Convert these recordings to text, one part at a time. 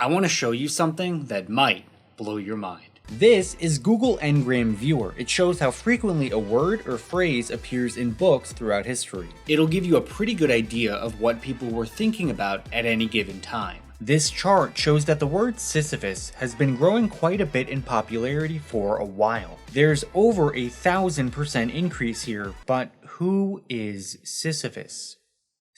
I want to show you something that might blow your mind. This is Google Ngram Viewer. It shows how frequently a word or phrase appears in books throughout history. It'll give you a pretty good idea of what people were thinking about at any given time. This chart shows that the word Sisyphus has been growing quite a bit in popularity for a while. There's over 1,000% increase here, but who is Sisyphus?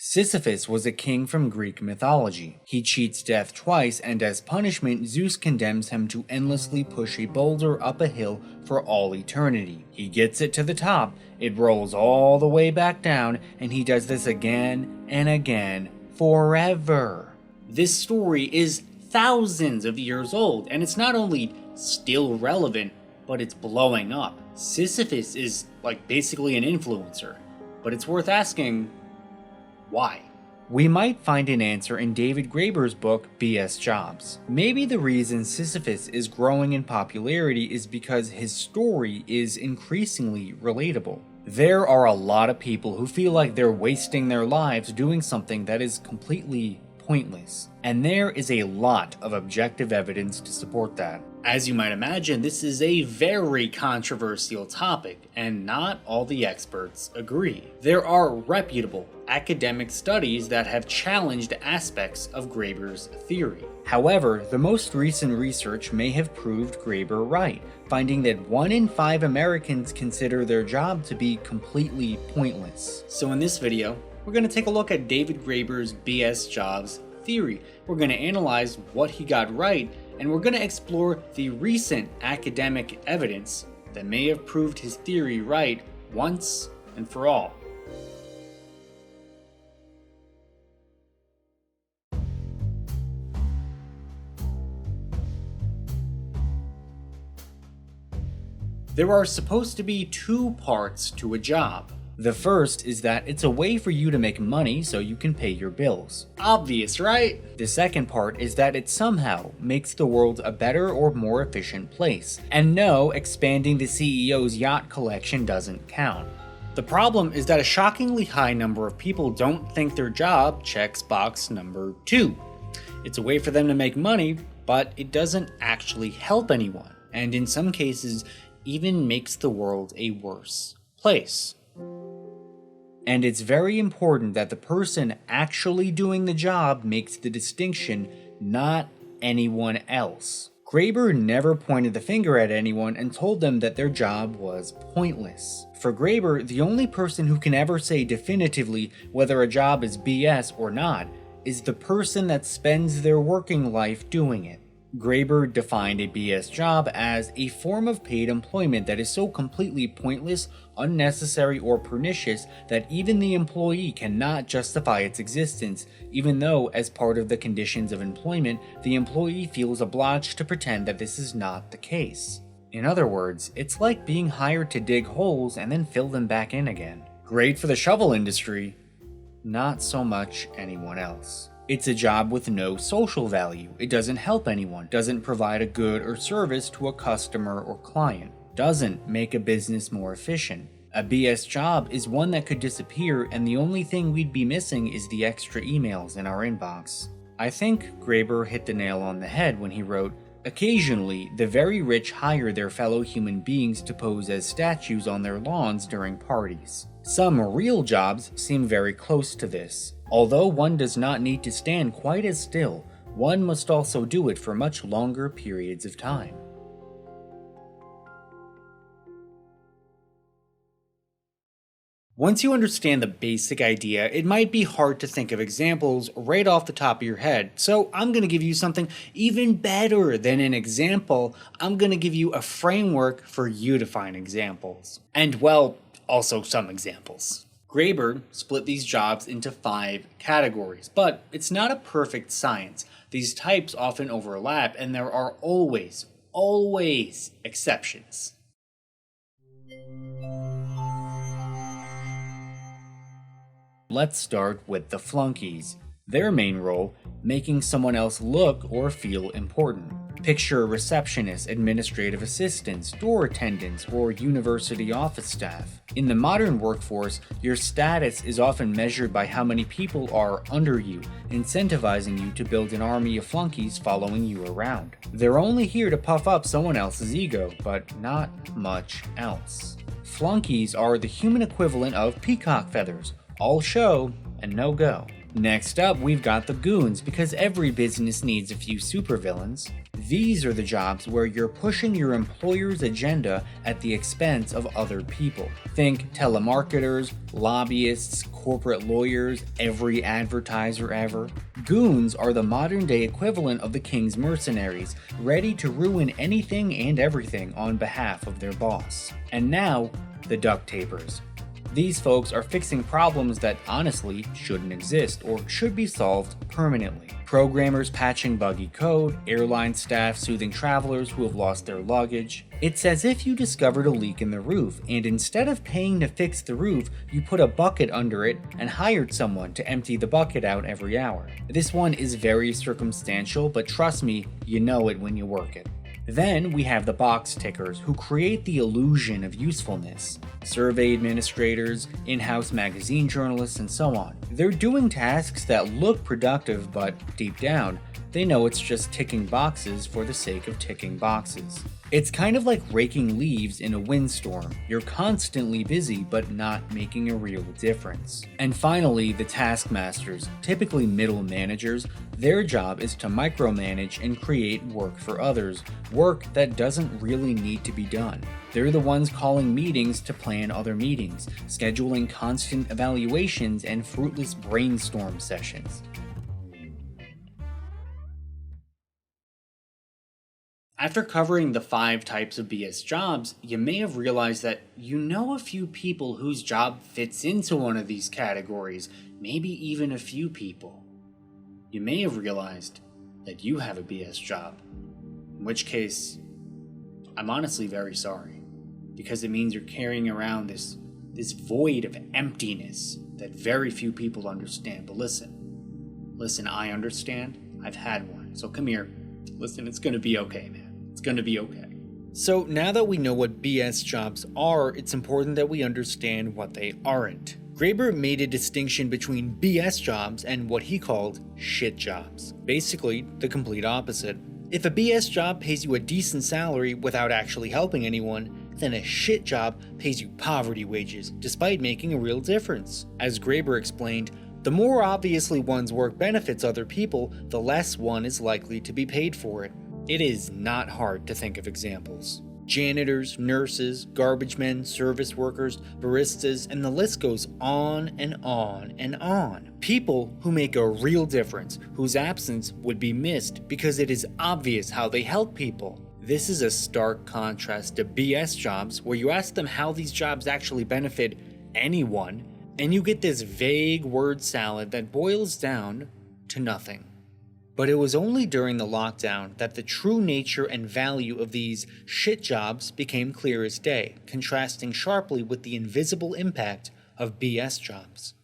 Sisyphus was a king from Greek mythology. He cheats death twice, and as punishment, Zeus condemns him to endlessly push a boulder up a hill for all eternity. He gets it to the top, it rolls all the way back down, and he does this again and again, forever. This story is thousands of years old, and it's not only still relevant, but it's blowing up. Sisyphus is basically an influencer, but it's worth asking, why? We might find an answer in David Graeber's book, BS Jobs. Maybe the reason Sisyphus is growing in popularity is because his story is increasingly relatable. There are a lot of people who feel like they're wasting their lives doing something that is completely pointless. And there is a lot of objective evidence to support that. As you might imagine, this is a very controversial topic, and not all the experts agree. There are reputable academic studies that have challenged aspects of Graeber's theory. However, the most recent research may have proved Graeber right, finding that 1 in 5 Americans consider their job to be completely pointless. So in this video, we're going to take a look at David Graeber's BS Jobs theory. We're going to analyze what he got right, and we're going to explore the recent academic evidence that may have proved his theory right once and for all. There are supposed to be 2 parts to a job. The first is that it's a way for you to make money so you can pay your bills. Obvious, right? The second part is that it somehow makes the world a better or more efficient place. And no, expanding the CEO's yacht collection doesn't count. The problem is that a shockingly high number of people don't think their job checks box number 2. It's a way for them to make money, but it doesn't actually help anyone, and in some cases, even makes the world a worse place. And it's very important that the person actually doing the job makes the distinction, not anyone else. Graeber never pointed the finger at anyone and told them that their job was pointless. For Graeber, the only person who can ever say definitively whether a job is BS or not is the person that spends their working life doing it. Graeber defined a BS job as a form of paid employment that is so completely pointless, unnecessary, or pernicious that even the employee cannot justify its existence, even though, as part of the conditions of employment, the employee feels obliged to pretend that this is not the case. In other words, it's like being hired to dig holes and then fill them back in again. Great for the shovel industry, not so much anyone else. It's a job with no social value. It doesn't help anyone, doesn't provide a good or service to a customer or client, doesn't make a business more efficient. A BS job is one that could disappear, and the only thing we'd be missing is the extra emails in our inbox. I think Graeber hit the nail on the head when he wrote, "Occasionally, the very rich hire their fellow human beings to pose as statues on their lawns during parties." Some real jobs seem very close to this. Although one does not need to stand quite as still, one must also do it for much longer periods of time. Once you understand the basic idea, it might be hard to think of examples right off the top of your head, so I'm going to give you something even better than an example. I'm going to give you a framework for you to find examples. And well, also some examples. Graeber split these jobs into 5 categories, but it's not a perfect science. These types often overlap, and there are always exceptions. Let's start with the flunkies. Their main role, making someone else look or feel important. Picture receptionists, administrative assistants, door attendants, or university office staff. In the modern workforce, your status is often measured by how many people are under you, incentivizing you to build an army of flunkies following you around. They're only here to puff up someone else's ego, but not much else. Flunkies are the human equivalent of peacock feathers, all show and no go. Next up, we've got the goons, because every business needs a few supervillains. These are the jobs where you're pushing your employer's agenda at the expense of other people. Think telemarketers, lobbyists, corporate lawyers, every advertiser ever. Goons are the modern day equivalent of the king's mercenaries, ready to ruin anything and everything on behalf of their boss. And now, the duct tapers. These folks are fixing problems that honestly shouldn't exist or should be solved permanently. Programmers patching buggy code, airline staff soothing travelers who have lost their luggage. It's as if you discovered a leak in the roof, and instead of paying to fix the roof, you put a bucket under it and hired someone to empty the bucket out every hour. This one is very circumstantial, but trust me, you know it when you work it. Then we have the box tickers, who create the illusion of usefulness. Survey administrators, in-house magazine journalists, and so on. They're doing tasks that look productive, but deep down, they know it's just ticking boxes for the sake of ticking boxes. It's kind of like raking leaves in a windstorm. You're constantly busy, but not making a real difference. And finally, the taskmasters, typically middle managers. Their job is to micromanage and create work for others, work that doesn't really need to be done. They're the ones calling meetings to plan other meetings, scheduling constant evaluations and fruitless brainstorm sessions. After covering the 5 types of BS jobs, you may have realized that you know a few people whose job fits into one of these categories, maybe even a few people. You may have realized that you have a BS job, in which case, I'm honestly very sorry, because it means you're carrying around this void of emptiness that very few people understand. But listen, I understand. I've had one, so come here. Listen, it's gonna be okay, man. It's gonna be okay. So now that we know what BS jobs are, it's important that we understand what they aren't. Graeber made a distinction between BS jobs and what he called shit jobs. Basically, the complete opposite. If a BS job pays you a decent salary without actually helping anyone, then a shit job pays you poverty wages despite making a real difference. As Graeber explained, the more obviously one's work benefits other people, the less one is likely to be paid for it. It is not hard to think of examples. Janitors, nurses, garbage men, service workers, baristas, and the list goes on and on and on. People who make a real difference, whose absence would be missed because it is obvious how they help people. This is a stark contrast to BS jobs, where you ask them how these jobs actually benefit anyone, and you get this vague word salad that boils down to nothing. But it was only during the lockdown that the true nature and value of these shit jobs became clear as day, contrasting sharply with the invisible impact of BS jobs.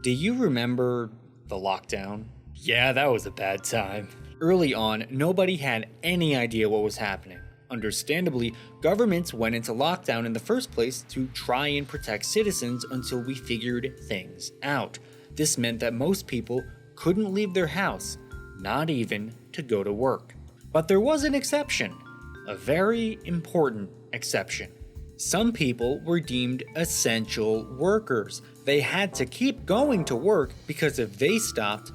Do you remember the lockdown? Yeah, that was a bad time. Early on, nobody had any idea what was happening. Understandably, governments went into lockdown in the first place to try and protect citizens until we figured things out. This meant that most people couldn't leave their house, not even to go to work. But there was an exception, a very important exception. Some people were deemed essential workers. They had to keep going to work because if they stopped,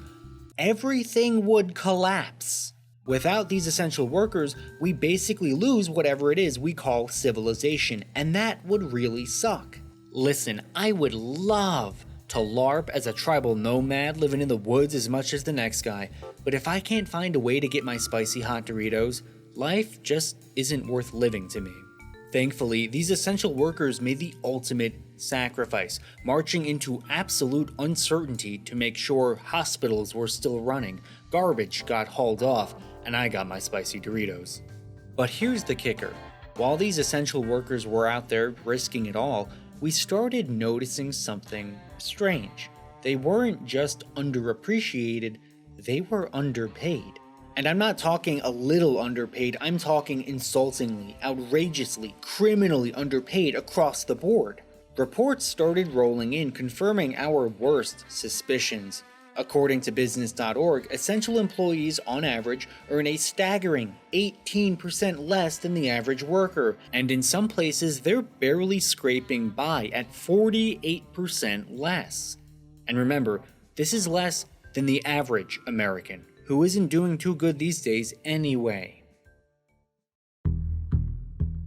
everything would collapse. Without these essential workers, we basically lose whatever it is we call civilization, and that would really suck. Listen, I would love to LARP as a tribal nomad living in the woods as much as the next guy, but if I can't find a way to get my spicy hot Doritos, life just isn't worth living to me. Thankfully, these essential workers made the ultimate sacrifice, marching into absolute uncertainty to make sure hospitals were still running, garbage got hauled off, and I got my spicy Doritos. But here's the kicker. While these essential workers were out there risking it all, we started noticing something strange. They weren't just underappreciated, they were underpaid. And I'm not talking a little underpaid, I'm talking insultingly, outrageously, criminally underpaid across the board. Reports started rolling in confirming our worst suspicions. According to business.org, essential employees on average earn a staggering 18% less than the average worker, and in some places they're barely scraping by at 48% less. And remember, this is less than the average American, who isn't doing too good these days anyway.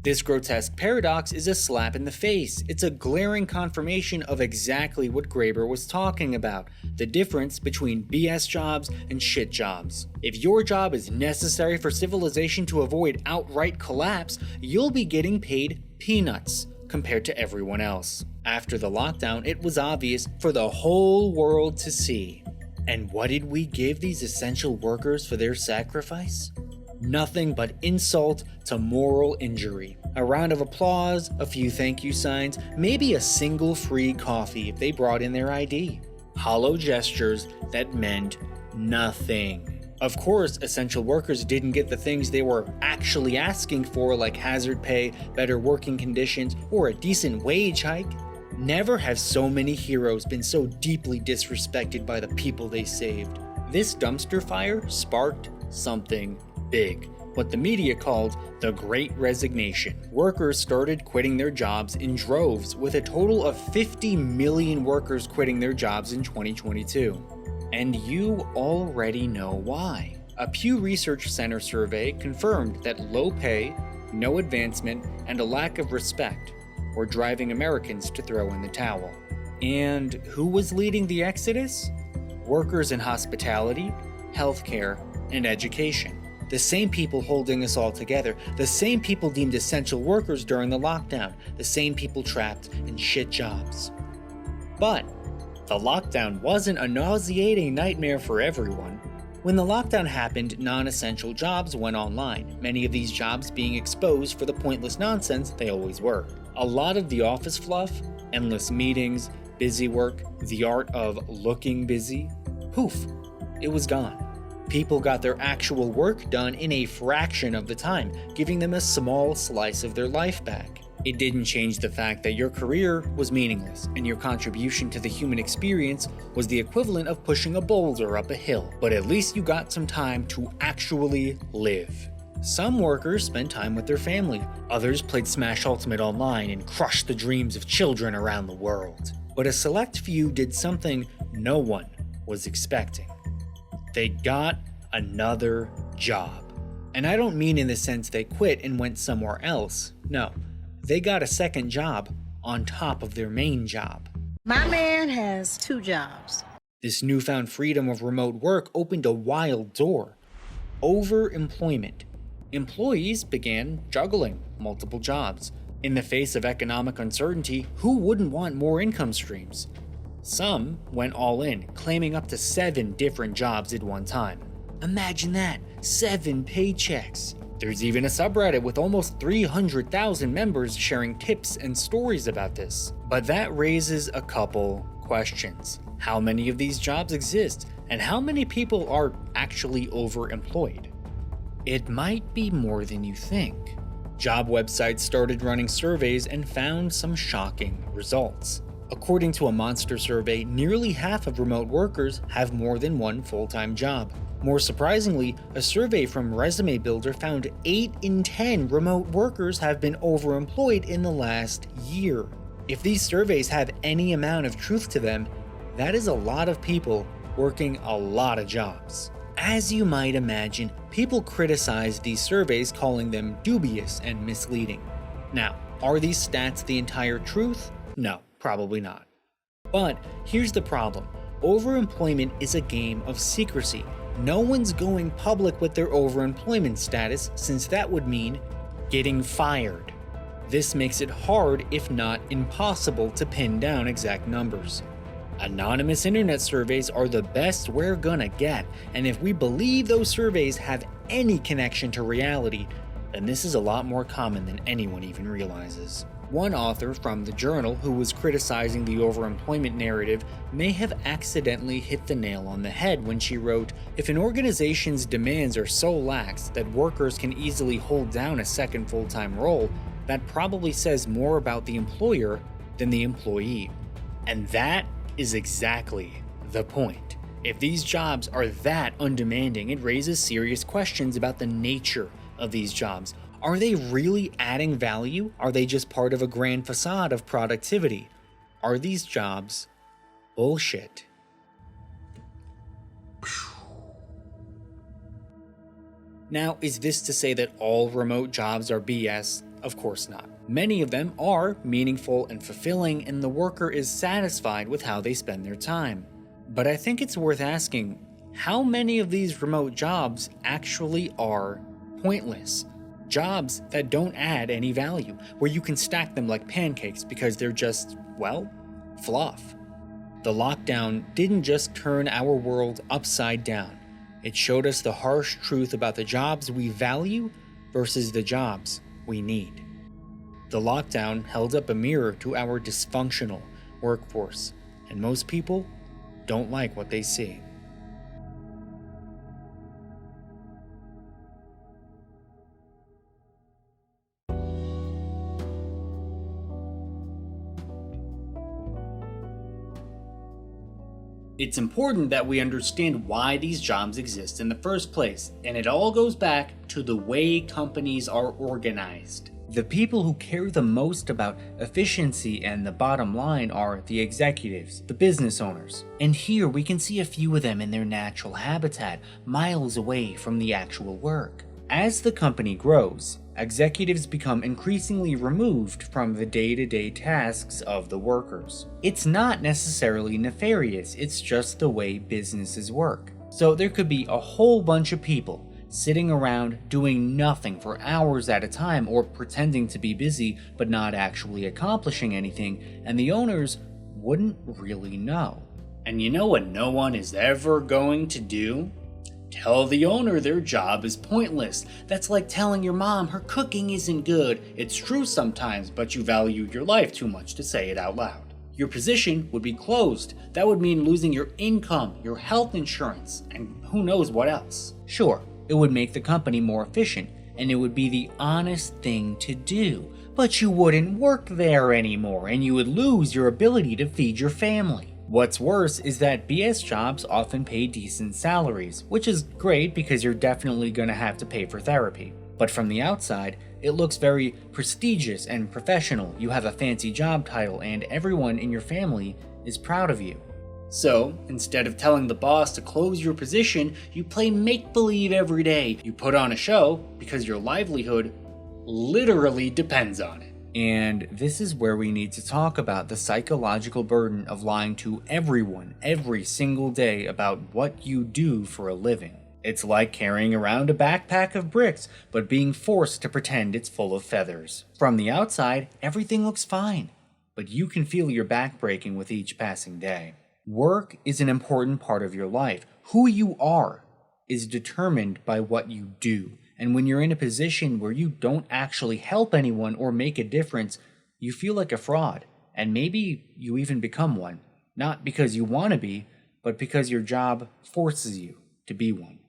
This grotesque paradox is a slap in the face. It's a glaring confirmation of exactly what Graeber was talking about, the difference between BS jobs and shit jobs. If your job is necessary for civilization to avoid outright collapse, you'll be getting paid peanuts compared to everyone else. After the lockdown, it was obvious for the whole world to see. And what did we give these essential workers for their sacrifice? Nothing but insult to moral injury. A round of applause, a few thank you signs, maybe a single free coffee if they brought in their ID. Hollow gestures that meant nothing. Of course, essential workers didn't get the things they were actually asking for, like hazard pay, better working conditions, or a decent wage hike. Never have so many heroes been so deeply disrespected by the people they saved. This dumpster fire sparked something big, what the media called the Great Resignation. Workers started quitting their jobs in droves, with a total of 50 million workers quitting their jobs in 2022. And you already know why. A Pew Research Center survey confirmed that low pay, no advancement, and a lack of respect were driving Americans to throw in the towel. And who was leading the exodus? Workers in hospitality, healthcare, and education. The same people holding us all together, the same people deemed essential workers during the lockdown, the same people trapped in shit jobs. But the lockdown wasn't a nauseating nightmare for everyone. When the lockdown happened, non-essential jobs went online, many of these jobs being exposed for the pointless nonsense they always were. A lot of the office fluff, endless meetings, busy work, the art of looking busy, poof, it was gone. People got their actual work done in a fraction of the time, giving them a small slice of their life back. It didn't change the fact that your career was meaningless, and your contribution to the human experience was the equivalent of pushing a boulder up a hill, but at least you got some time to actually live. Some workers spent time with their family, others played Smash Ultimate online and crushed the dreams of children around the world. But a select few did something no one was expecting. They got another job. And I don't mean in the sense they quit and went somewhere else. No, they got a second job on top of their main job. My man has 2 jobs. This newfound freedom of remote work opened a wild door. Overemployment. Employees began juggling multiple jobs. In the face of economic uncertainty, who wouldn't want more income streams? Some went all in, claiming up to 7 different jobs at one time. Imagine that, 7 paychecks. There's even a subreddit with almost 300,000 members sharing tips and stories about this. But that raises a couple questions. How many of these jobs exist, and how many people are actually overemployed? It might be more than you think. Job websites started running surveys and found some shocking results. According to a monster survey, nearly half of remote workers have more than one full-time job. More surprisingly, a survey from Resume Builder found 8 in 10 remote workers have been overemployed in the last year. If these surveys have any amount of truth to them, that is a lot of people working a lot of jobs. As you might imagine, people criticize these surveys, calling them dubious and misleading. Now, are these stats the entire truth? No. Probably not. But here's the problem. Overemployment is a game of secrecy. No one's going public with their overemployment status, since that would mean getting fired. This makes it hard, if not impossible, to pin down exact numbers. Anonymous internet surveys are the best we're gonna get, and if we believe those surveys have any connection to reality, then this is a lot more common than anyone even realizes. One author from the journal who was criticizing the overemployment narrative may have accidentally hit the nail on the head when she wrote, "If an organization's demands are so lax that workers can easily hold down a second full-time role, that probably says more about the employer than the employee." And that is exactly the point. If these jobs are that undemanding, it raises serious questions about the nature of these jobs. Are they really adding value? Are they just part of a grand facade of productivity? Are these jobs bullshit? Now, is this to say that all remote jobs are BS? Of course not. Many of them are meaningful and fulfilling, and the worker is satisfied with how they spend their time. But I think it's worth asking, how many of these remote jobs actually are pointless? Jobs that don't add any value, where you can stack them like pancakes because they're just, well, fluff. The lockdown didn't just turn our world upside down. It showed us the harsh truth about the jobs we value versus the jobs we need. The lockdown held up a mirror to our dysfunctional workforce, and most people don't like what they see. It's important that we understand why these jobs exist in the first place, and it all goes back to the way companies are organized. The people who care the most about efficiency and the bottom line are the executives, the business owners. And here we can see a few of them in their natural habitat, miles away from the actual work. As the company grows, executives become increasingly removed from the day-to-day tasks of the workers. It's not necessarily nefarious, it's just the way businesses work. So there could be a whole bunch of people sitting around doing nothing for hours at a time, or pretending to be busy but not actually accomplishing anything, and the owners wouldn't really know. And you know what no one is ever going to do? Tell the owner their job is pointless. That's like telling your mom her cooking isn't good. It's true sometimes, but you value your life too much to say it out loud. Your position would be closed. That would mean losing your income, your health insurance, and who knows what else. Sure, it would make the company more efficient, and it would be the honest thing to do. But you wouldn't work there anymore, and you would lose your ability to feed your family. What's worse is that BS jobs often pay decent salaries, which is great because you're definitely going to have to pay for therapy. But from the outside, it looks very prestigious and professional. You have a fancy job title, and everyone in your family is proud of you. So, instead of telling the boss to close your position, you play make-believe every day. You put on a show because your livelihood literally depends on it. And this is where we need to talk about the psychological burden of lying to everyone every single day about what you do for a living. It's like carrying around a backpack of bricks, but being forced to pretend it's full of feathers. From the outside, everything looks fine, but you can feel your back breaking with each passing day. Work is an important part of your life. Who you are is determined by what you do. And when you're in a position where you don't actually help anyone or make a difference, you feel like a fraud. And maybe you even become one. Not because you want to be, but because your job forces you to be one.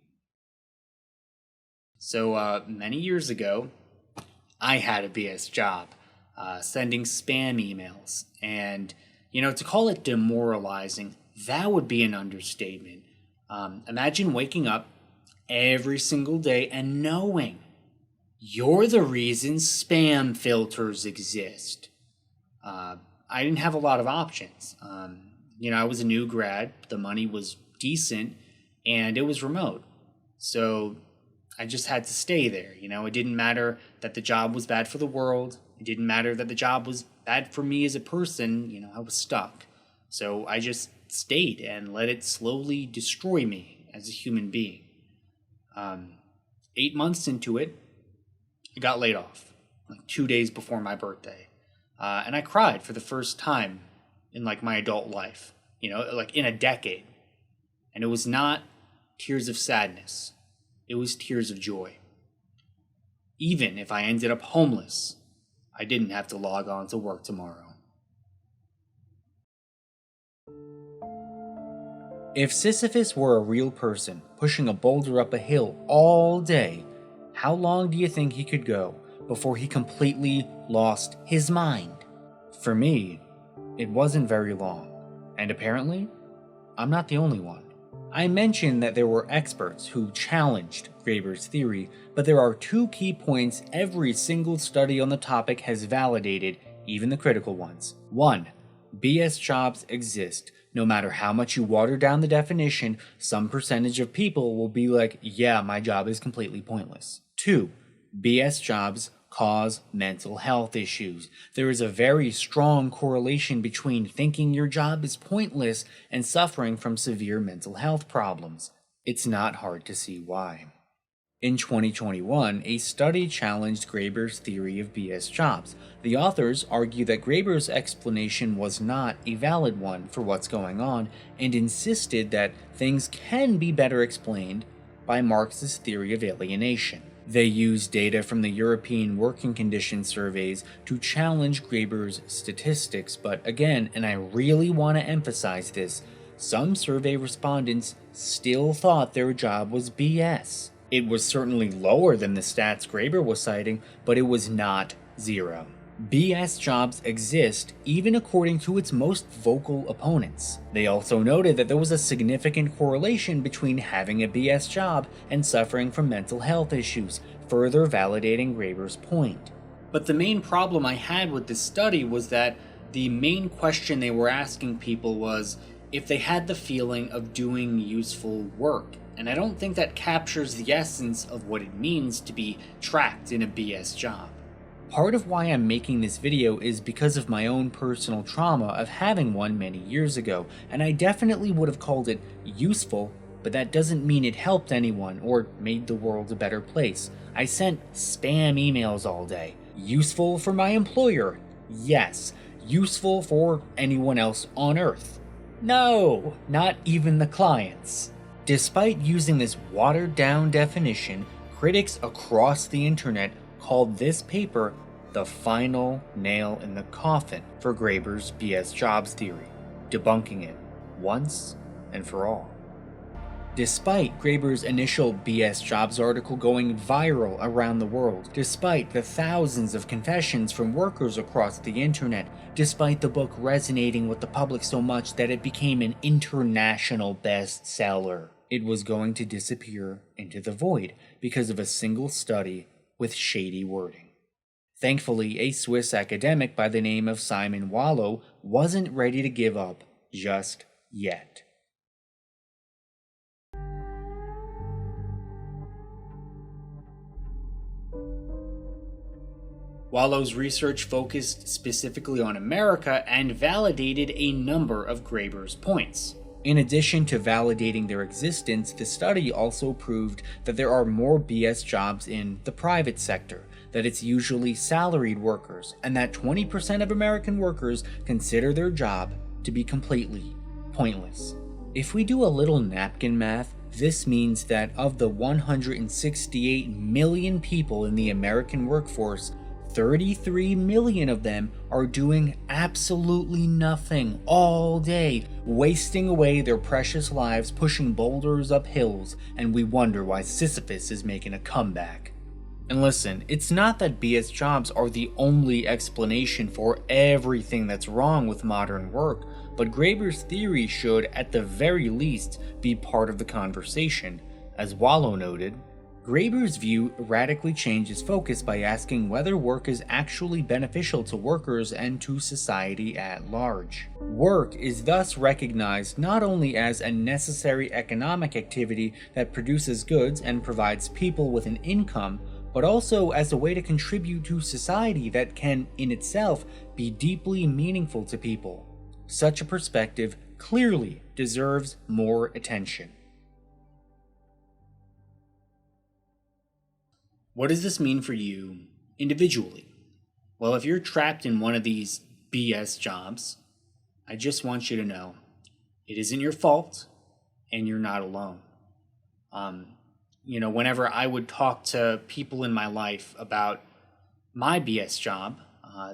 So many years ago, I had a BS job, sending spam emails. And, to call it demoralizing, that would be an understatement. Imagine waking up every single day and knowing you're the reason spam filters exist. I didn't have a lot of options. I was a new grad, the money was decent, and it was remote. So I just had to stay there. It didn't matter that the job was bad for the world. It didn't matter that the job was bad for me as a person. I was stuck. So I just stayed and let it slowly destroy me as a human being. 8 months into it, I got laid off, like 2 days before my birthday. And I cried for the first time in my adult life, in a decade. And it was not tears of sadness. It was tears of joy. Even if I ended up homeless, I didn't have to log on to work tomorrow. If Sisyphus were a real person pushing a boulder up a hill all day, how long do you think he could go before he completely lost his mind? For me, it wasn't very long, and apparently, I'm not the only one. I mentioned that there were experts who challenged Graeber's theory, but there are two key points every single study on the topic has validated, even the critical ones. 1. BS jobs exist. No matter how much you water down the definition, some percentage of people will be like, yeah, my job is completely pointless. 2. BS jobs cause mental health issues. There is a very strong correlation between thinking your job is pointless and suffering from severe mental health problems. It's not hard to see why. In 2021, a study challenged Graeber's theory of BS jobs. The authors argue that Graeber's explanation was not a valid one for what's going on and insisted that things can be better explained by Marx's theory of alienation. They used data from the European Working Conditions surveys to challenge Graeber's statistics, but again, and I really want to emphasize this, some survey respondents still thought their job was BS. It was certainly lower than the stats Graeber was citing, but it was not zero. BS jobs exist even according to its most vocal opponents. They also noted that there was a significant correlation between having a BS job and suffering from mental health issues, further validating Graeber's point. But the main problem I had with this study was that the main question they were asking people was if they had the feeling of doing useful work. And I don't think that captures the essence of what it means to be trapped in a BS job. Part of why I'm making this video is because of my own personal trauma of having one many years ago, and I definitely would have called it useful, but that doesn't mean it helped anyone or made the world a better place. I sent spam emails all day. Useful for my employer? Yes. Useful for anyone else on Earth? No, not even the clients. Despite using this watered-down definition, critics across the internet called this paper the final nail in the coffin for Graeber's BS jobs theory, debunking it once and for all. Despite Graeber's initial BS jobs article going viral around the world, despite the thousands of confessions from workers across the internet, despite the book resonating with the public so much that it became an international bestseller, it was going to disappear into the void because of a single study with shady wording. Thankfully, a Swiss academic by the name of Simon Walo wasn't ready to give up just yet. Walo's research focused specifically on America and validated a number of Graeber's points. In addition to validating their existence, the study also proved that there are more BS jobs in the private sector, that it's usually salaried workers, and that 20% of American workers consider their job to be completely pointless. If we do a little napkin math, this means that of the 168 million people in the American workforce, 33 million of them are doing absolutely nothing all day, wasting away their precious lives pushing boulders up hills, and we wonder why Sisyphus is making a comeback. And listen, it's not that BS jobs are the only explanation for everything that's wrong with modern work, but Graeber's theory should, at the very least, be part of the conversation. As Walo noted, Graeber's view radically changes focus by asking whether work is actually beneficial to workers and to society at large. Work is thus recognized not only as a necessary economic activity that produces goods and provides people with an income, but also as a way to contribute to society that can, in itself, be deeply meaningful to people. Such a perspective clearly deserves more attention. What does this mean for you individually? Well, if you're trapped in one of these BS jobs, I just want you to know it isn't your fault and you're not alone. Whenever I would talk to people in my life about my BS job,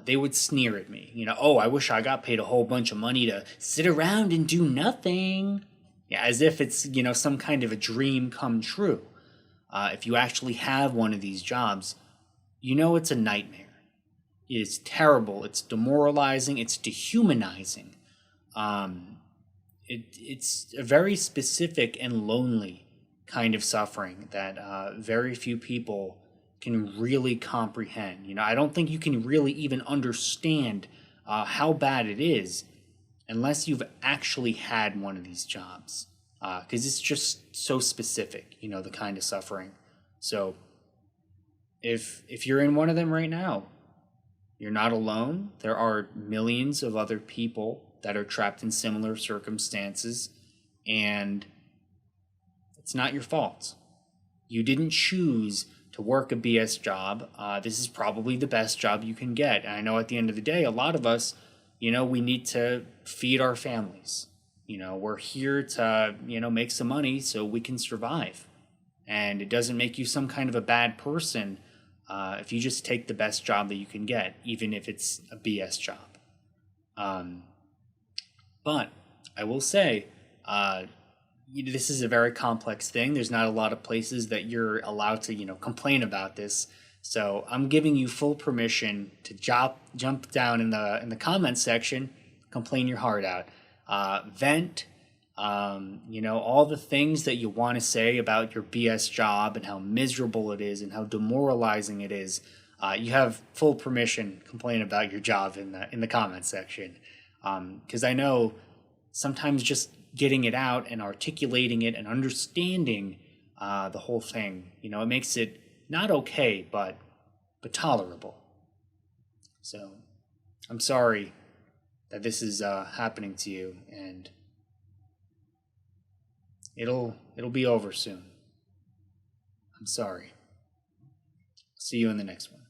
they would sneer at me. Oh, I wish I got paid a whole bunch of money to sit around and do nothing. Yeah, as if it's, some kind of a dream come true. If you actually have one of these jobs, it's a nightmare. It is terrible. It's demoralizing. It's dehumanizing. It's a very specific and lonely kind of suffering that very few people can really comprehend. I don't think you can really even understand how bad it is unless you've actually had one of these jobs, because it's just so specific, the kind of suffering. So if you're in one of them right now, you're not alone. There are millions of other people that are trapped in similar circumstances, and it's not your fault. You didn't choose to work a BS job. This is probably the best job you can get. And I know at the end of the day, a lot of us, we need to feed our families. We're here to, make some money so we can survive. And it doesn't make you some kind of a bad person if you just take the best job that you can get, even if it's a BS job. But I will say, this is a very complex thing. There's not a lot of places that you're allowed to, complain about this. So I'm giving you full permission to jump down in the comments section, complain your heart out, vent, all the things that you want to say about your BS job and how miserable it is and how demoralizing it is. You have full permission to complain about your job in the comments section, because I know sometimes just getting it out and articulating it and understanding the whole thing, it makes it not okay, but tolerable. So I'm sorry that this is happening to you, and it'll be over soon. I'm sorry. See you in the next one.